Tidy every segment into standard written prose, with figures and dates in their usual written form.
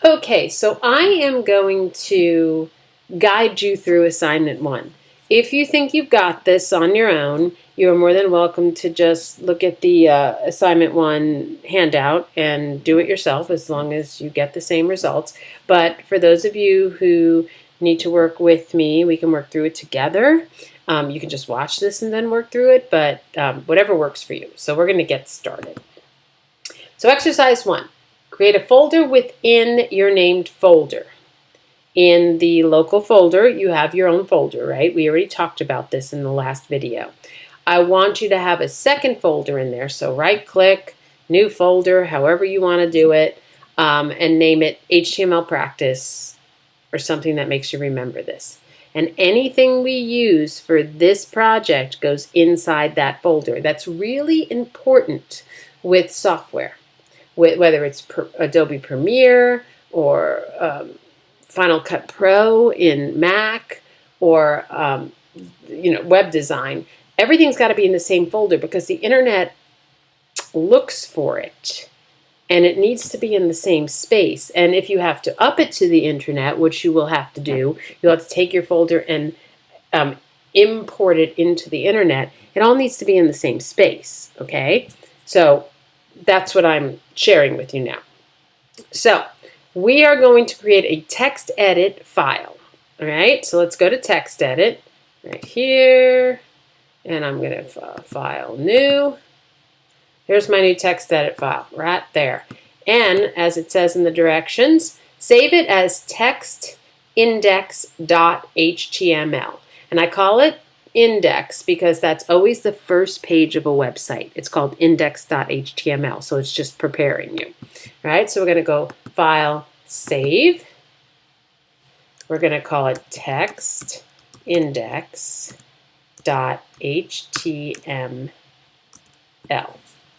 Okay, so I am going to guide you through assignment 1. If you think you've got this on your own, you're more than welcome to just look at the assignment 1 handout and do it yourself as long as you get the same results. But for those of you who need to work with me, we can work through it together. You can just watch this and then work through it, but whatever works for you. So we're going to get started. So exercise 1. Create a folder within your named folder. In the local folder, you have your own folder, right? We already talked about this in the last video. I want you to have a second folder in there. So right-click, new folder, however you want to do it, and name it HTML practice or something that makes you remember this. And anything we use for this project goes inside that folder. That's really important with software. Whether it's Adobe Premiere or Final Cut Pro in Mac or web design, everything's got to be in the same folder because the internet looks for it and it needs to be in the same space. And if you have to up it to the internet, which you will have to do, you'll have to take your folder and import it into the internet. It all needs to be in the same space, okay? So that's what I'm sharing with you now. So we are going to create a text edit file. All right, so let's go to text edit right here, and I'm going to file new. Here's my new text edit file right there. And as it says in the directions, save it as text index.html. And I call it index because that's always the first page of a website. It's called index.html, so it's just preparing you. All right, so we're going to go File, Save. We're going to call it text index.html.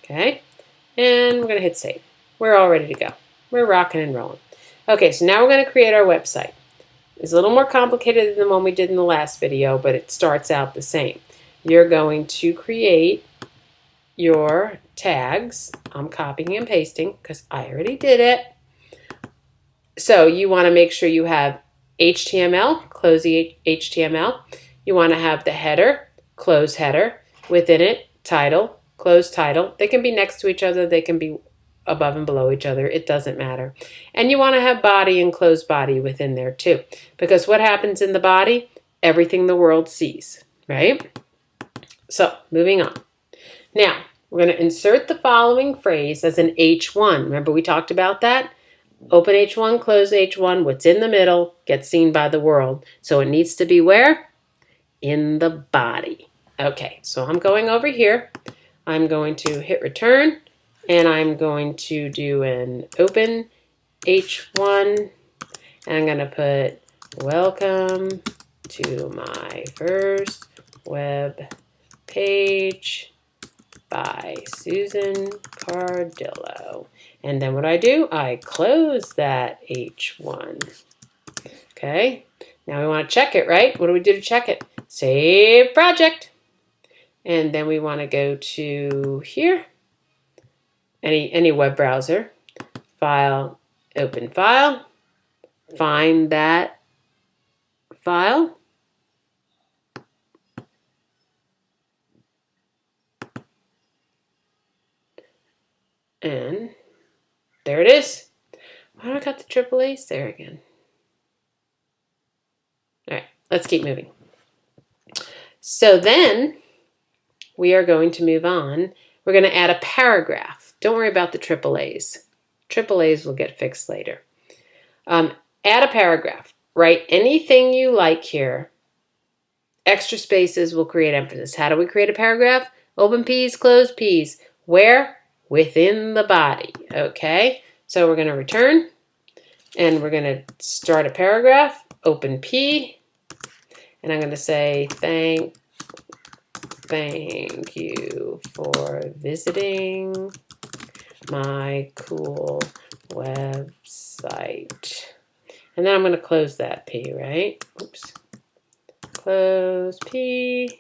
Okay, and we're going to hit Save. We're all ready to go. We're rocking and rolling. Okay, so now we're going to create our website. It's a little more complicated than the one we did in the last video, but it starts out the same. You're going to create your tags. I'm copying and pasting because I already did it. So you want to make sure you have HTML, close the HTML. You want to have the header, close header. Within it, title, close title. They can be next to each other. They can be above and below each other. It doesn't matter. And you want to have body and close body within there too. Because what happens in the body? Everything the world sees, right? So, moving on. Now, we're going to insert the following phrase as an H1. Remember we talked about that? Open H1, close H1. What's in the middle gets seen by the world. So it needs to be where? In the body. Okay, so I'm going over here. I'm going to hit return. And I'm going to do an open H1. And I'm going to put welcome to my first web page by Susan Cardillo. And then what I do, I close that H1. Okay, now we want to check it, right? What do we do to check it? Save project. And then we want to go to here. Any web browser, file, open file, find that file, and there it is. Why do I got the triple A's there again? All right, let's keep moving. So then we are going to move on. We're going to add a paragraph. Don't worry about the triple A's. Triple A's will get fixed later. Add a paragraph. Write anything you like here. Extra spaces will create emphasis. How do we create a paragraph? Open P's, close P's. Where? Within the body. Okay, so we're going to return. And we're going to start a paragraph. Open P. And I'm going to say thank you for visiting my cool website. And then I'm going to close that P, right? Oops. Close P.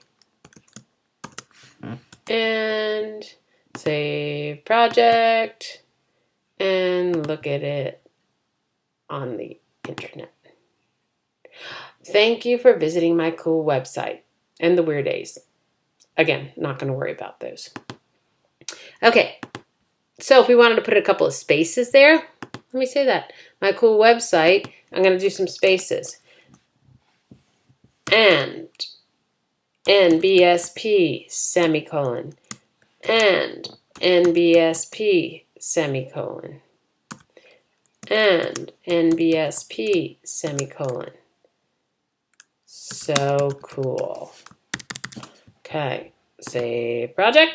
And save project. And look at it. on the internet. Thank you for visiting my cool website and the weird A's. Again, not going to worry about those. Okay, so if we wanted to put a couple of spaces there, let me say that. My cool website, I'm going to do some spaces. And NBSP, semicolon. And NBSP, semicolon. And NBSP, semicolon. So cool. Okay, save project.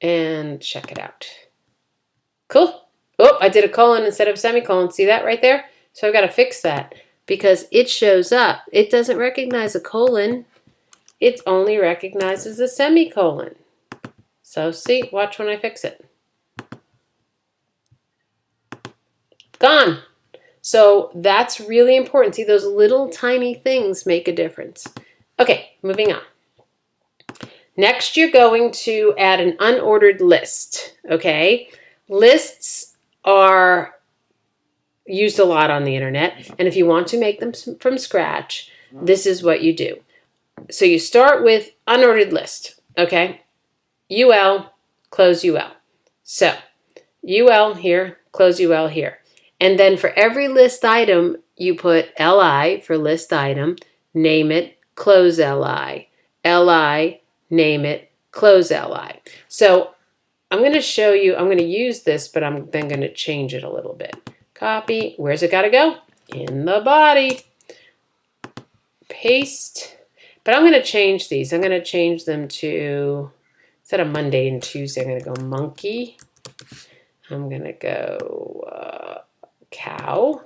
And check it out. Cool. Oh, I did a colon instead of semicolon. See that right there? So I've got to fix that because it shows up. It doesn't recognize a colon. It only recognizes a semicolon. So see, watch when I fix it. Gone. So that's really important. See, those little tiny things make a difference. Okay, moving on. Next, you're going to add an unordered list, okay? Lists are used a lot on the internet, and if you want to make them from scratch, this is what you do. So you start with unordered list, okay? UL, close UL. So UL here, close UL here. And then for every list item, you put LI for list item, name it, close LI. LI, name it, close LI. So I'm going to show you, I'm going to use this, but I'm then going to change it a little bit. Copy. Where's it got to go? In the body. Paste. But I'm going to change these. I'm going to change them to, instead of Monday and Tuesday, I'm going to go monkey. I'm going to go cow.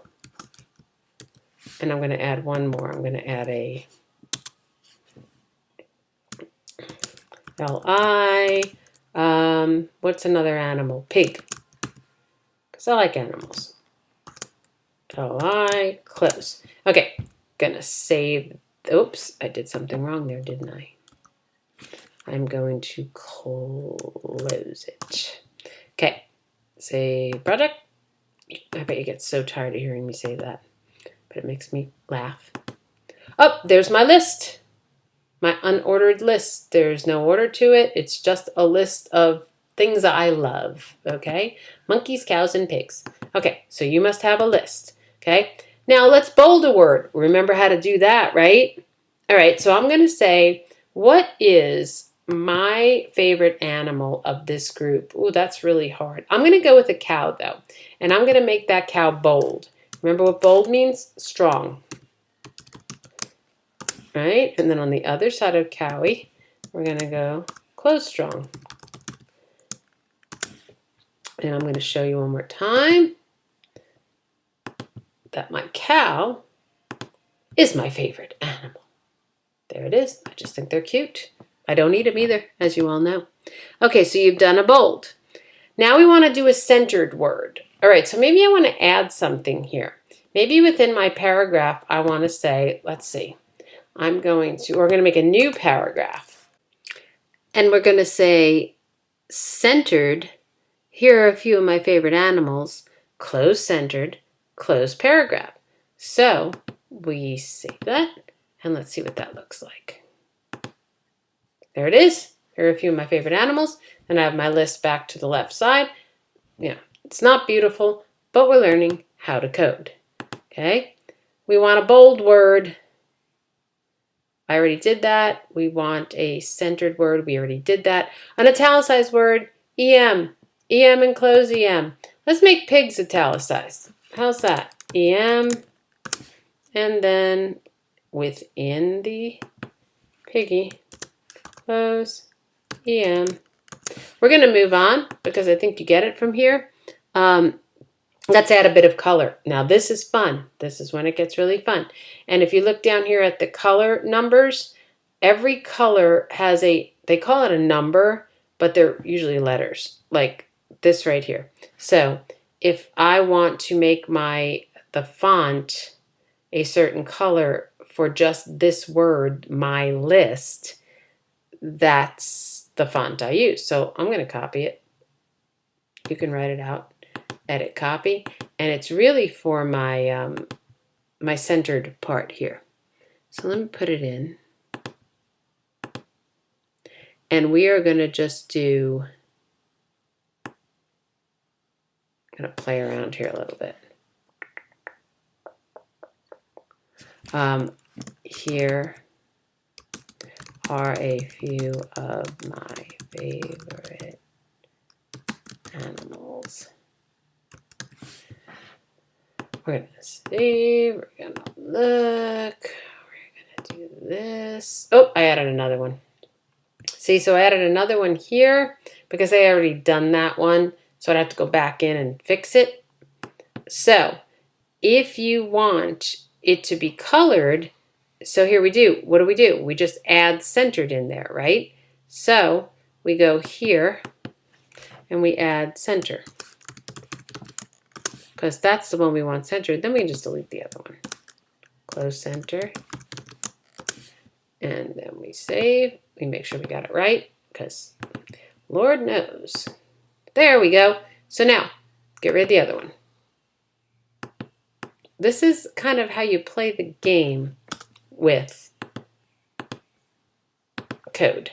And I'm going to add one more. I'm going to add a L-I. What's another animal? Pig. Because I like animals. L-I, close. Okay, gonna save. Oops, I did something wrong there, didn't I? I'm going to close it. Okay, save project. I bet you get so tired of hearing me say that, but it makes me laugh. Oh, there's my list. My unordered list. There's no order to it. It's just a list of things I love, okay? Monkeys, cows, and pigs. Okay, so you must have a list, okay? Now let's bold a word. Remember how to do that, right? All right, so I'm going to say, what is my favorite animal of this group? Ooh, that's really hard. I'm going to go with a cow, though, and I'm going to make that cow bold. Remember what bold means? Strong. Right? And then on the other side of cowie, we're going to go close strong. And I'm going to show you one more time that my cow is my favorite animal. There it is. I just think they're cute. I don't eat them either, as you all know. Okay, so you've done a bold. Now we want to do a centered word. All right, so maybe I want to add something here. Maybe within my paragraph, I want to say, let's see. we're going to make a new paragraph. And we're going to say, centered, here are a few of my favorite animals, close centered, close paragraph. So we save that, and let's see what that looks like. There it is. Here are a few of my favorite animals, and I have my list back to the left side. Yeah, it's not beautiful, but we're learning how to code. Okay, we want a bold word. I already did that. We want a centered word. We already did that. An italicized word, EM. EM and close EM. Let's make pigs italicized. How's that? EM, and then within the piggy, close EM. We're going to move on because I think you get it from here. Let's add a bit of color. Now this is fun. This is when it gets really fun. And if you look down here at the color numbers, every color has they call it a number, but they're usually letters, like this right here. So if I want to make the font a certain color for just this word, my list, that's the font I use. So I'm going to copy it. You can write it out. edit copy, and it's really for my my centered part here. So let me put it in, and we are going to just do, I'm going to play around here a little bit. Here are a few of my favorite animals. We're going to see, we're going to look, we're going to do this. Oh, I added another one. See, so I added another one here because I already done that one. So I'd have to go back in and fix it. So if you want it to be colored, so here we do. What do? We just add centered in there, right? So we go here and we add center, because that's the one we want centered. Then we can just delete the other one. Close center. And then we save. We make sure we got it right, because Lord knows. There we go. So now, get rid of the other one. This is kind of how you play the game with code.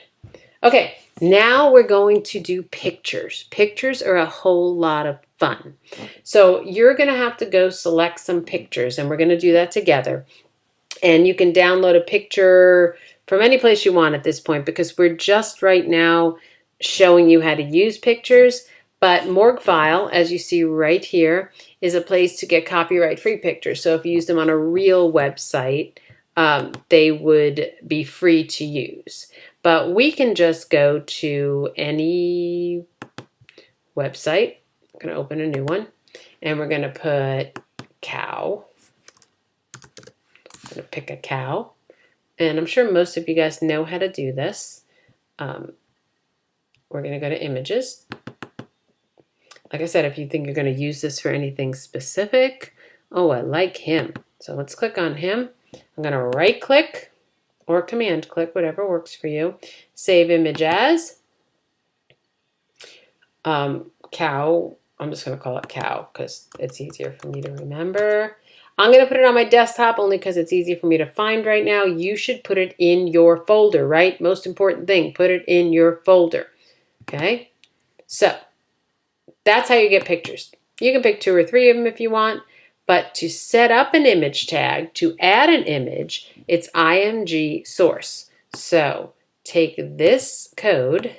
Okay, now we're going to do pictures. Pictures are a whole lot of fun. So you're going to have to go select some pictures, and we're going to do that together. And you can download a picture from any place you want at this point, because we're just right now showing you how to use pictures. But Morguefile, as you see right here, is a place to get copyright-free pictures. So if you use them on a real website, they would be free to use. But we can just go to any website. I'm going to open a new one, and we're going to put cow. I'm going to pick a cow, and I'm sure most of you guys know how to do this. We're going to go to images. Like I said, if you think you're going to use this for anything specific, oh, I like him. So let's click on him. I'm going to right click or command click, whatever works for you. Save image as cow. I'm just going to call it cow because it's easier for me to remember. I'm going to put it on my desktop only because it's easy for me to find right now. You should put it in your folder, right? Most important thing, put it in your folder. Okay? So that's how you get pictures. You can pick 2 or 3 of them if you want, but to set up an image tag, to add an image, it's img source. So take this code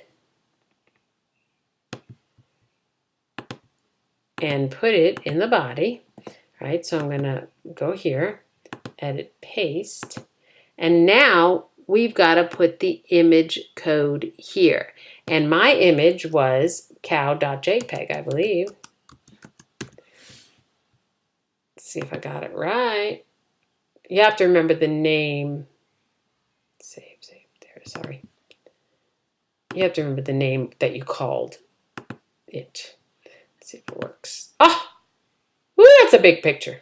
and put it in the body. All right, so I'm going to go here, edit, paste, and now we've got to put the image code here. And my image was cow.jpg, I believe. Let's see if I got it right. You have to remember the name. Save, there, sorry. You have to remember the name that you called it. Let's see if it works. Oh! Woo, that's a big picture.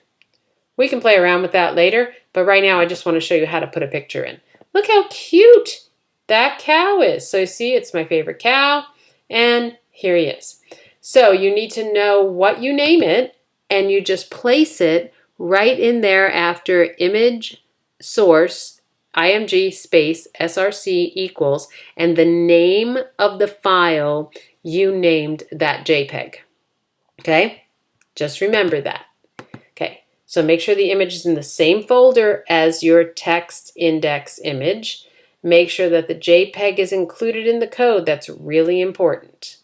We can play around with that later, but right now I just want to show you how to put a picture in. Look how cute that cow is. So you see, it's my favorite cow, and here he is. So you need to know what you name it, and you just place it right in there after image source, img space src equals, and the name of the file you named that JPEG. Okay? Just remember that. Okay, so make sure the image is in the same folder as your text index image. Make sure that the JPEG is included in the code. That's really important.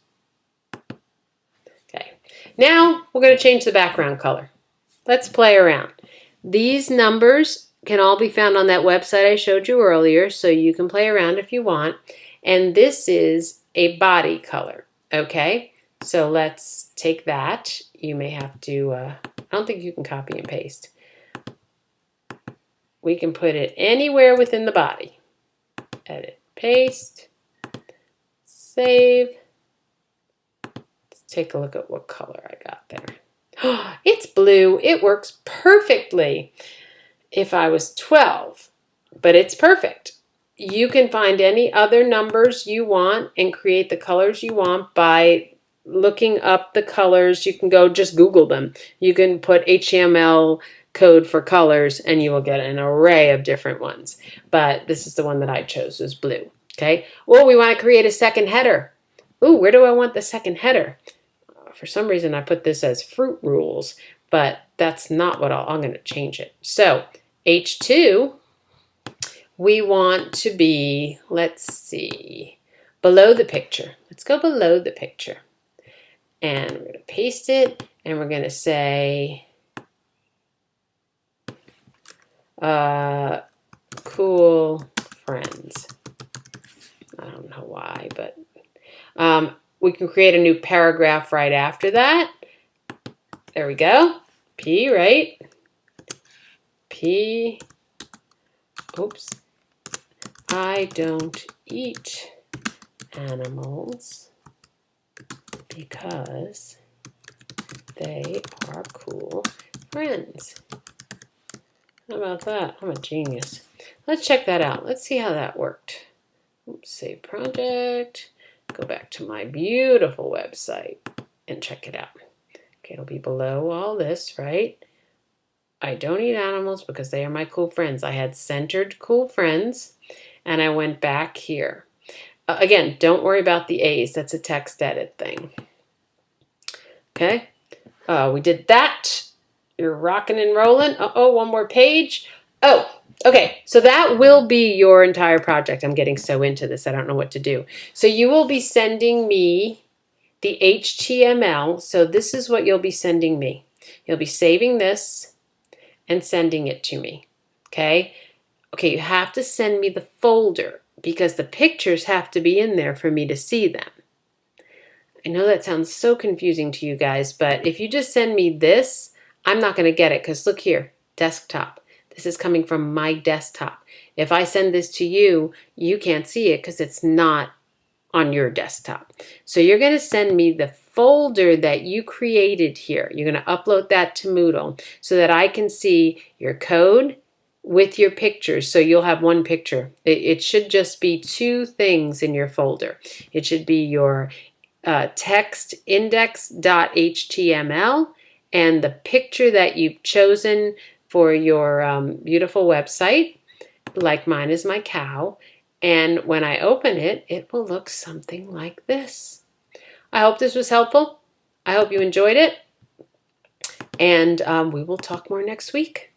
Okay, now we're going to change the background color. Let's play around. These numbers can all be found on that website I showed you earlier, so you can play around if you want. And this is a body color, okay? So let's take that. You may have to, I don't think you can copy and paste. We can put it anywhere within the body. Edit, paste, save. Let's take a look at what color I got there. It's blue. It works perfectly if I was 12, but it's perfect. You can find any other numbers you want and create the colors you want by looking up the colors. You can go just Google them. You can put HTML code for colors and you will get an array of different ones. But this is the one that I chose, was blue. Okay. Well, we want to create a second header. Ooh, where do I want the second header? For some reason, I put this as fruit rules, but that's not what I'm going to change it. So H2, we want to be, let's see, below the picture. Let's go below the picture. And we're going to paste it, and we're going to say, cool friends. I don't know why, but we can create a new paragraph right after that. There we go. P, right? P, oops. I don't eat animals because they are cool friends. How about that? I'm a genius. Let's check that out. Let's see how that worked. Oops, save project. Go back to my beautiful website and check it out. Okay, it'll be below all this, right? I don't eat animals because they are my cool friends. I had centered cool friends, and I went back here. Again, don't worry about the A's. That's a text edit thing. Okay, we did that. You're rocking and rolling. Uh-oh, one more page. Oh, okay, so that will be your entire project. I'm getting so into this, I don't know what to do. So you will be sending me the HTML. So this is what you'll be sending me. You'll be saving this and sending it to me, okay? Okay, you have to send me the folder because the pictures have to be in there for me to see them. I know that sounds so confusing to you guys, but if you just send me this, I'm not going to get it because look here, desktop. This is coming from my desktop. If I send this to you, you can't see it because it's not on your desktop. So you're going to send me the folder that you created here. You're going to upload that to Moodle so that I can see your code with your pictures. So you'll have one picture. It should just be two things in your folder. It should be your text index.html and the picture that you've chosen for your beautiful website, like mine is my cow. And when I open it, it will look something like this. I hope this was helpful. I hope you enjoyed it. And we will talk more next week.